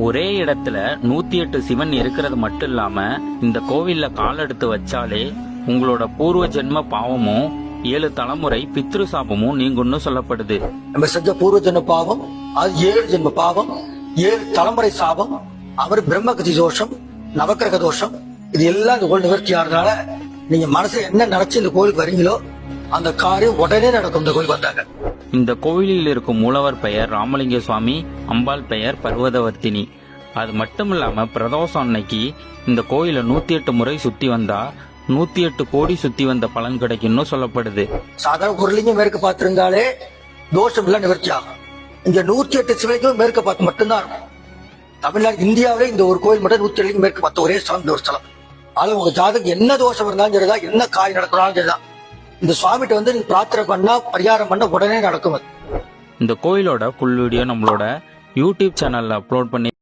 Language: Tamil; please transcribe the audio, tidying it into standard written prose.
ஒரே இடத்துல 108 சிவன் இருக்கிறது மட்டும் இல்லாம இந்த கோவில்ல கால் எடுத்து வச்சாலே உங்களோட பூர்வ ஜென்ம பாவமும் 7 தலைமுறை பித்ரு சாபமும் நீங்கும்னு சொல்லப்படுது. நம்ம செஞ்ச பூர்வ ஜென்ம பாவம், அது 7 ஜென்ம பாவம், 7 தலைமுறை சாபம், அவர் பிரம்மகதி தோஷம், நவக்கிரக தோஷம், இது எல்லாம் இந்த கோயில் நிவர்த்தி ஆகிறதுனால நீங்க மனசு என்ன நினைச்சு இந்த கோயிலுக்கு வரீங்களோ அந்த காரியம் உடனே நடக்கும். இந்த கோயில் வந்தாங்க. இந்த கோவிலில் இருக்கும் மூலவர் பெயர் ராமலிங்க சுவாமி, அம்பாள் பெயர் பர்வதவர்த்தினி. அது மட்டும் இல்லாம பிரதோஷம் அன்னைக்கு இந்த கோயிலை 108 முறை சுத்தி வந்தா 108 கோடி சுத்தி வந்த பலன் கிடைக்கும்னு சொல்லப்படுது. சாதாரண ஒரு லிங்கம் மேற்கு பார்த்திருந்தாலே தோஷம் எல்லாம் நிவர்த்தி ஆகும். இங்க 108 சிவலிங்கம் மேற்கு பார்த்து மட்டும்தான் இருக்கும். தமிழ்நாடு இந்தியாவிலே இந்த ஒரு கோயில் மட்டும் 107 லிங்கம் மேற்கு பார்த்த ஒரே ஸ்தலம் ஒரு ஸ்தலம். அது உங்க ஜாதகம் என்ன தோஷம் இருந்தாலும் சரிதான், என்ன காய் நடக்கணும் சரிதான், இந்த சுவாமிகிட்ட வந்து நீங்க பிரார்த்தனை பண்ணா பரிகாரம் பண்ண உடனே நடக்கும். இந்த கோயிலோட ஃபுல் வீடியோ நம்மளோட யூடியூப் சேனல்ல அப்லோட் பண்ணி